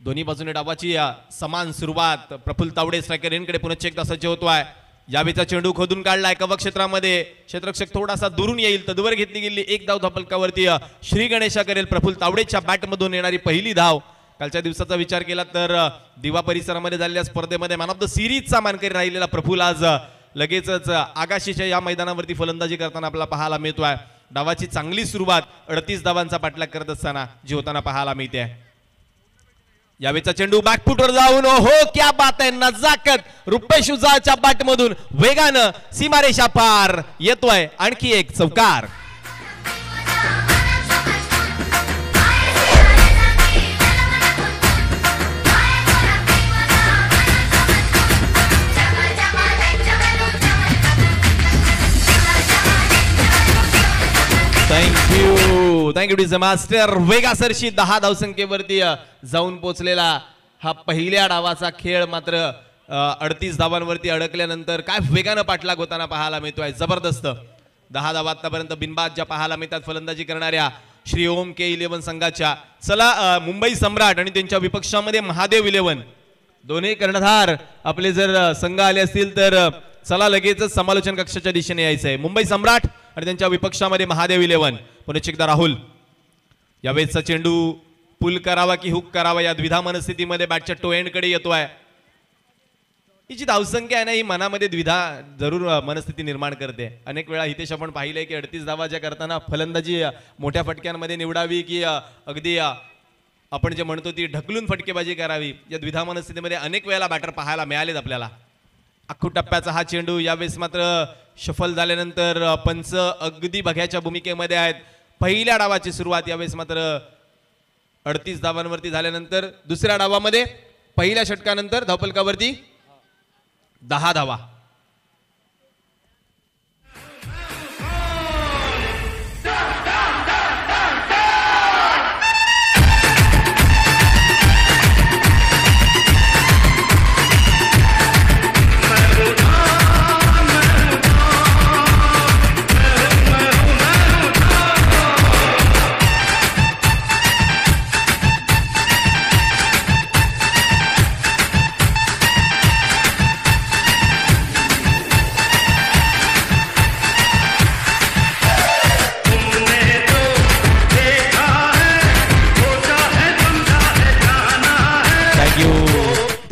Speaker 4: दोन्ही बाजूने डावाची समान सुरुवात. प्रफुल्ल तावडे स्ट्रायकर एंडकडे पुन्हा एकदा सज्ज होतोय. यावेळेचा चेंडू खोदून काढलाय कवच क्षेत्रामध्ये. क्षेत्ररक्षक थोडासा दुरून येईल, तदवर घेतली गेली 1 धाव धावपलकावरती. श्री गणेशा करेल प्रफुल्ल तावडेच्या बॅटमधून येणारी पहिली धाव. कालच्या दिवसाचा विचार केला तर दिवा परिसरामध्ये झालेल्या स्पर्धेमध्ये मॅन ऑफ द सिरीजचा मानकरी राहिलेला प्रफुल्ल आज लगेचच आगाशीच्या या मैदानावरती फलंदाजी करताना आपल्याला पाहायला मिळतोय. डावाची चांगली सुरुवात 38 धावांचा पाठलाग करत असताना जी होताना पाहायला मिळते. यावेळेचा चेंडू बॅकफुटवर जाऊन ओहो क्या बात आहे, नजाकत रुपेश उजाळच्या बॅटमधून वेगानं सीमारेषा पार येतोय. आणखी एक चौकार. Thank you DJ master. वेगासरशी 10 धावसंख्येवरती जाऊन पोहोचलेला हा पहिल्या डावाचा खेळ मात्र 38 धावांवरती अडकल्यानंतर काय वेगानं पाठलाग होताना पाहायला मिळतोय. जबरदस्त 10 धावा आतापर्यंत बिनबाद ज्या पाहायला मिळतात फलंदाजी करणाऱ्या श्री ओम के11 संघाच्या. चला मुंबई सम्राट आणि त्यांच्या विपक्षामध्ये महादेव 11 दोन्ही कर्णधार आपले जर संघ आले असतील तर चला लगेचच समालोचन कक्षाच्या दिशेने यायचंय. मुंबई सम्राट आणि त्यांच्या विपक्षामध्ये महादेव 11. पुन्हा एकदा राहुल. यावेळेसचा चेंडू पुल करावा की हुक करावा या द्विधा मनस्थितीमध्ये बॅटच्या टो एंडकडे येतोय. ही जी धावसंख्या आहे ना ही मनामध्ये द्विधा जरूर मनस्थिती निर्माण करते. अनेक वेळा हितेश आपण पाहिलंय की 38 धावा ज्या करताना फलंदाजी मोठ्या फटक्यांमध्ये निवडावी की अगदी आपण जे म्हणतो ती ढकलून फटकेबाजी करावी या द्विधा मनस्थितीमध्ये अनेक वेळेला बॅटर पाहायला मिळालेत आपल्याला. अख्खू टप्प्याचा हा चेंडू यावेळेस मात्र शफल झाल्यानंतर पंच अगदी बघ्याच्या भूमिकेमध्ये आहेत. पहिल्या डावाची सुरुवात यावेळेस मात्र 38 धावांवरती झाल्यानंतर दुसऱ्या डावामध्ये पहिल्या षटकानंतर धावफलकावरती 10 धावा.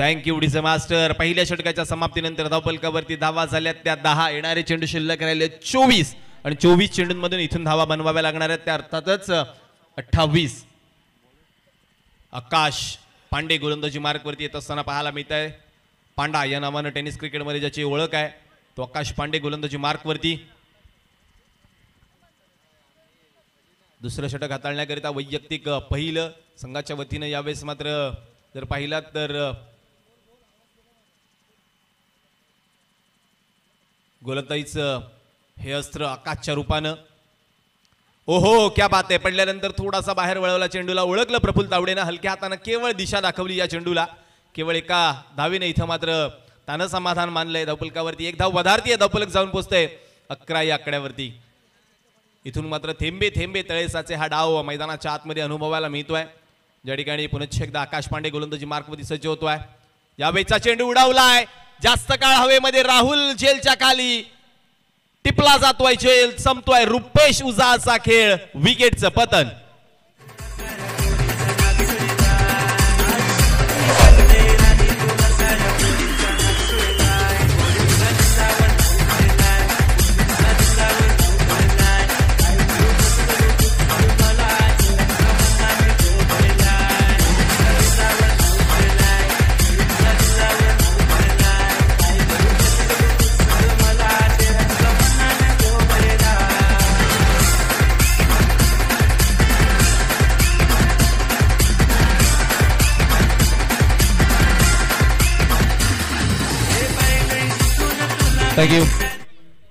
Speaker 4: Thank you DJ master. पहिल्या षटकाच्या समाप्तीनंतर धावफलकावरती धावा झाल्यात त्या 10. येणारे चेंडू शिल्लक राहिले 24 आणि 24 चेंडूंमधून इथून धावा बनवाव्या लागणार आहेत त्या अर्थातच 28. आकाश पांडे गोलंदाजी मार्कवरती येत असताना पाहायला मिळत आहे. पांडा या नावानं टेनिस क्रिकेटमध्ये ज्याची ओळख आहे तो आकाश पांडे गोलंदाजी मार्कवरती. दुसरं षटक हाताळण्याकरिता वैयक्तिक पहिलं संघाच्या वतीनं यावेळेस मात्र जर पाहिलात तर गोलंदाजीचं हे अस्त्र आकाशच्या रूपानं. ओहो क्या बात आहे. पडल्यानंतर थोडासा बाहेर वळवला चेंडूला. ओळखलं प्रफुल्ल तावडेनं. हलक्या हातानं केवळ दिशा दाखवली या चेंडूला. केवळ एका धावेने इथं मात्र त्यानं समाधान मानलंय. धावफलकावरती 1 धाव वधारतीये. धावफलक जाऊन पोहोचतंय 11 या आकड्यावरती. इथून मात्र थेंबे थेंबे तळेसाचे हा डाव मैदानाच्या आतमध्ये अनुभवायला मिळतोय. ज्या ठिकाणी पुन्हा एकदा आकाश पांडे गोलंदाजी मार्कवरती सज्ज होतोय. यावेळेचा चेंडू उडावलाय. जास्त काळ हवेमध्ये राहुल जेलच्या खाली. टिपला जातोय जेल. संपतोय रुपेश उजाचा खेळ. विकेटचं पतन.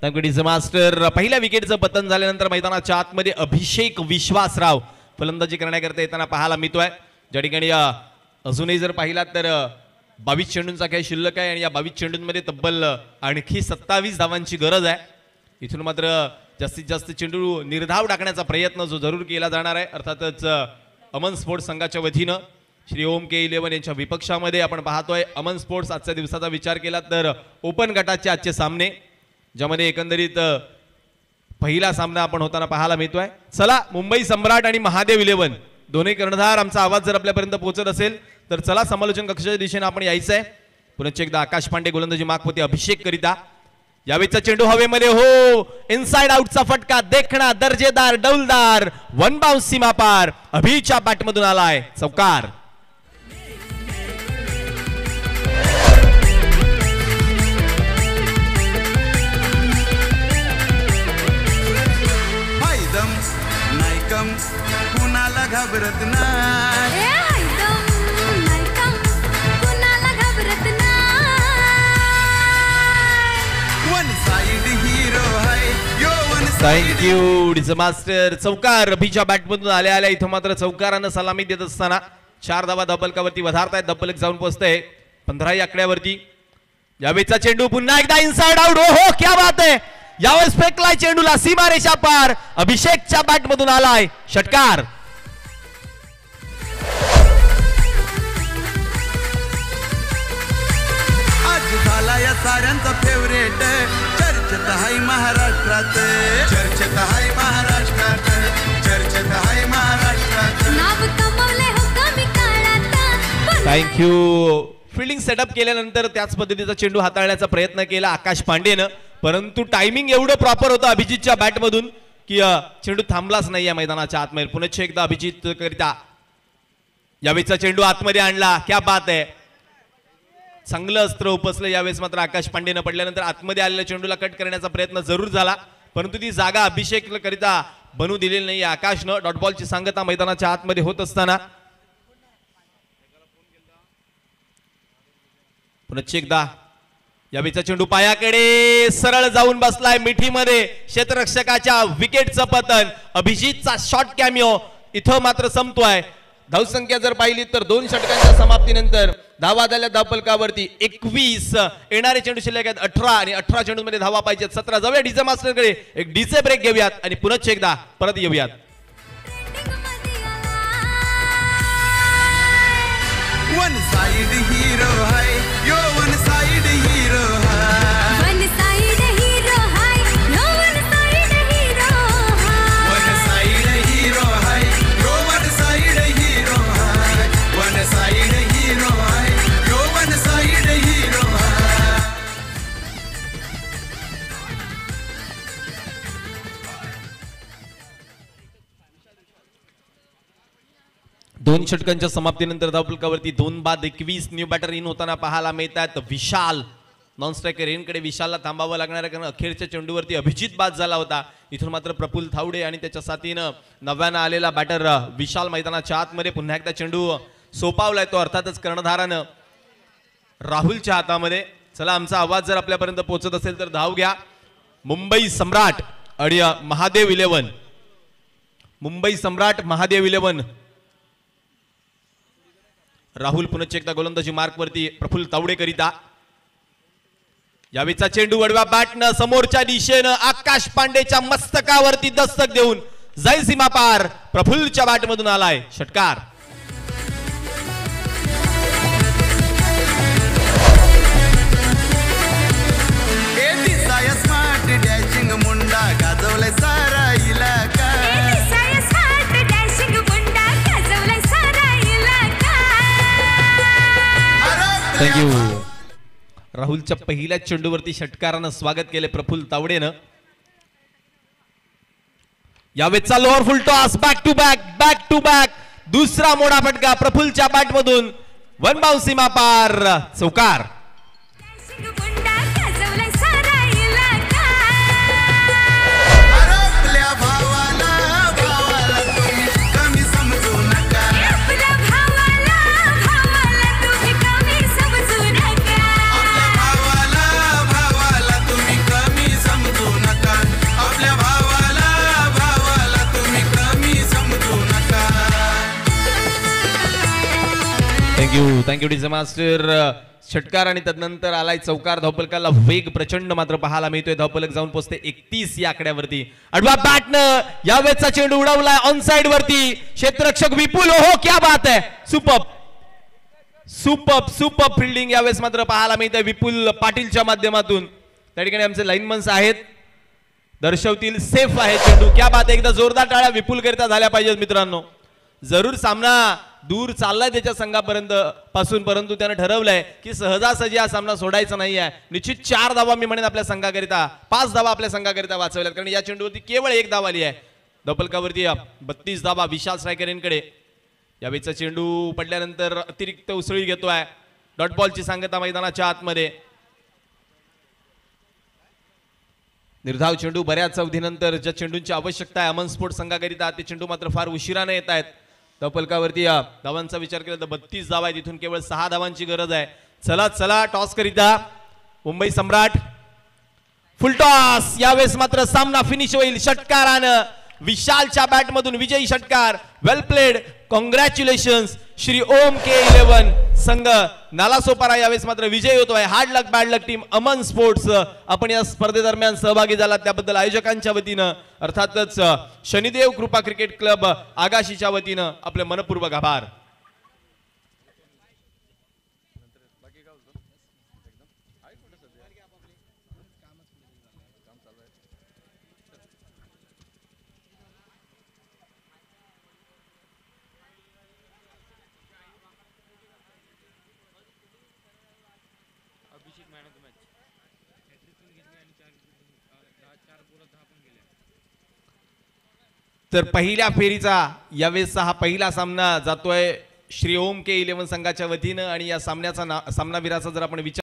Speaker 4: Thank you DJ master. पहिल्या विकेटचं पतन झाल्यानंतर मैदानाच्या आतमध्ये अभिषेक विश्वासराव फलंदाजी करण्याकरता येताना पाहायला मिळतोय. ज्या ठिकाणी अजूनही जर पाहिलात तर 22 चेंडूंचा खेळ शिल्लक आहे आणि या 22 चेंडूंमध्ये तब्बल आणखी 27 धावांची गरज आहे. इथून मात्र जास्तीत जास्त चेंडू निर्धाव टाकण्याचा प्रयत्न जो जरूर केला जाणार आहे. अर्थातच अमन स्पोर्ट्स संघाच्या वतीनं श्री ओम के11 यांच्या विपक्षामध्ये आपण पाहतोय अमन स्पोर्ट्स. आजच्या दिवसाचा विचार केला तर ओपन गटाचे आजचे सामने ज्यामध्ये एकंदरीत पहिला सामना आपण होताना पाहायला मिळतोय. चला मुंबई सम्राट आणि महादेव 11 दोन्ही कर्णधार. आमचा आवाज जर आपल्यापर्यंत पोहोचत असेल तर चला समालोचन कक्षाच्या दिशेने आपण यायचंय. पुन्हा एकदा आकाश पांडे गोलंदाजी मार्कवरती अभिषेक करिता. यावेळेचा चेंडू हवेमध्ये. हो इनसाइड आउटचा फटका. देखणा दर्जेदार डौलदार. 1 बाउन्स सीमा पार. अभिच्या बॅटमधून आलाय चौकार.
Speaker 3: कुणाला घाबरत नाही. वन साइड हीरो है यो वन
Speaker 4: थँक्यू डिझ मास्टर. चौकार अभिच्या बॅटमधून आल्या आल्या इथं मात्र चौकारानं सलामी देत असताना 4 धावा धावफलकावरती वधारतायत. धावफलक जाऊन पोहोचतंय 15 आकड्यावरती. यावेळीचा चेंडू पुन्हा एकदा इनसाइड आउट. हो क्या बात आहे. यावेळेस फेकलाय चेंडूला सीमारेषा पार. अभिषेकच्या बॅटमधून आलाय षटकार.
Speaker 3: आज झाला या साऱ्यांचा फेवरेट. चर्चेत हाय महाराष्ट्रात, चर्चेत हाय महाराष्ट्रात, चर्चेत हाय महाराष्ट्रात.
Speaker 5: नाव कमवले हो कमी काळात.
Speaker 4: थँक्यू. फिल्डिंग सेटअप केल्यानंतर त्याच पद्धतीचा चेंडू हाताळण्याचा प्रयत्न केला आकाश पांडेनं, परंतु टायमिंग एवढं प्रॉपर होतं अभिजितच्या बॅटमधून की चेंडू थांबलाच नाही या मैदानाच्या आतमध्ये. पुन्हा एकदा अभिजित करिता यावेळीचा चेंडू आतमध्ये आणला. क्या बात आहे. चांगलं अस्त्र उपसलं यावेळेस मात्र आकाश पांडेनं. पडल्यानंतर आतमध्ये आलेल्या चेंडूला कट करण्याचा प्रयत्न जरूर झाला, परंतु ती जागा अभिषेक करिता बनू दिलेली नाही आकाशनं. डॉट बॉलची सांगता मैदानाच्या आतमध्ये होत असताना पुन्हा एकदा यावेळीचा चेंडू पायाकडे सरळ जाऊन बसलाय मिठीमध्ये. क्षेत्ररक्षकाच्या विकेटचं पतन. अभिजितचा शॉर्ट कॅमिओ इथं मात्र संपतोय. धावसंख्या जर पाहिली तर 2 षटकांच्या समाप्तीनंतर धावा झाल्या धावफलकावरती 21. येणारे चेंडू शिल्लक आहेत 18 आणि 18 चेंडू मध्ये धावा पाहिजेत 17. जाऊया डीजे मास्टरकडे. एक डीजे ब्रेक घेऊयात आणि पुन्हा एकदा परत येऊयात.
Speaker 3: वन साइड हीरो हाय यो, वन साइड हीरो हाय.
Speaker 5: वन साइड हीरो हाय यो, वन साइड हीरो हाय.
Speaker 3: वन साइड हीरो हाय यो, वन साइड हीरो हाय. वन साइड हीरो हाय यो, वन साइड हीरो हाय.
Speaker 4: 2 षटकांच्या समाप्तीनंतर धावफलकावरती 2 बाद 21 न्यू बॅटर इन होताना पाहायला मिळतात. विशाल नॉन स्ट्रायकर रेनकडे विशालला थांबावं लागणार आहे, कारण अखेरच्या चेंडूवरती अभिजित बाद झाला होता. इथून मात्र प्रफुल्ल थावडे आणि त्याच्या साथीनं नव्यानं आलेला बॅटर विशाल मैदानाच्या आतमध्ये पुन्हा एकदा चेंडू सोपावलाय. तो अर्थातच कर्णधारानं राहुलच्या हातामध्ये. चला, आमचा आवाज जर आपल्यापर्यंत पोहोचत असेल तर धाव घ्या. मुंबई सम्राट आणि महादेव 11. मुंबई सम्राट महादेव 11. राहुल पुन्हा एकदा गोलंदाजी मार्कवरती प्रफुल्ल तावडे करिता. यावेळीचा चेंडू वडव्या बॅटनं समोरच्या दिशेनं आकाश पांडेच्या मस्तकावरती दस्तक देऊन जाईल सीमा पार. प्रफुल्लच्या बॅटमधून आलाय षटकार.
Speaker 3: स्मार्ट डॅशिंग मुंडा गाजवलाय सारा इलाका.
Speaker 4: थँक्यू. राहुलच्या पहिल्या चेंडूवरती षटकारानं स्वागत केले प्रफुल्ल तावडेनं. यावेळेचा lower full toss back to back. दुसरा मोठा फटका प्रफुल्लच्या बॅटमधून. 1 बाउंस सीमा पार. चौकार. Thank you DJ master. षटकार आणि तदनंतर आलाय चौकार. धावफलकाला वेग प्रचंड मात्र पाहायला मिळतोय. धावफलक जाऊन पोहोचते 31 या आकड्यावरती. आडवा बॅटनं यावेळेचा चेंडू उडवलाय ऑन साइड वरती. क्षेत्ररक्षक विपुल. हो क्या बात आहे. सुपर्ब फिल्डिंग यावेळेस मात्र पाहायला मिळतंय विपुल पाटीलच्या माध्यमातून. त्या ठिकाणी आमचे लाईनमन्स आहेत, दर्शवतील सेफ आहे चेंडू. क्या बात आहे. एकदा जोरदार टाळ्या विपुल करिता झाल्या पाहिजेत मित्रांनो. जरूर सामना दूर चाललाय त्याच्या संघापर्यंत पासून, परंतु त्यानं ठरवलंय की सहजासहजी हा सामना सोडायचा नाही आहे. निश्चित 4 धावा मी म्हणेन आपल्या संघाकरिता, 5 धावा आपल्या संघाकरिता वाचवल्यात, कारण या चेंडूवरती केवळ 1 धाव आली आहे. धावफलकावरती 32 धावा विशाल स्ट्रायकरांकडे. यावेळीचा चेंडू पडल्यानंतर अतिरिक्त उसळी घेतोय. डॉट बॉलची सांगता मैदानाच्या आतमध्ये. निर्धाव चेंडू बऱ्याच अवधीनंतर ज्या चेंडूंची आवश्यकता आहे अमन स्पोर्ट संघाकरिता, ते चेंडू मात्र फार उशिराने येत आहेत. धावफलकावरती धावांचा विचार केला तर 32 धावा आहेत. इथून केवळ 6 धावांची गरज आहे. चला टॉस करिता मुंबई सम्राट. फुलटॉस यावेळेस मात्र सामना फिनिश होईल षटकारानं. विशालच्या बॅट मधून विजयी षटकार. वेल प्लेड. कॉंग्रॅच्युलेशन्स श्री ओम के11 संघ नालासोपारा यावेळेस मात्र विजयी होतोय. हार्ड लक बॅड लक टीम अमन स्पोर्ट्स आपण या स्पर्धेदरम्यान सहभागी झालात त्याबद्दल आयोजकांच्या वतीनं अर्थातच शनिदेव कृपा क्रिकेट क्लब आगाशीच्या वतीनं आपले मनपूर्वक आभार. तर पहिल्या फेरीचा यावेळेसचा हा पहिला सामना जातोय श्री ओम के11 संघाच्या वतीनं आणि या सामन्याचा सामनावीराचा जर आपण विचार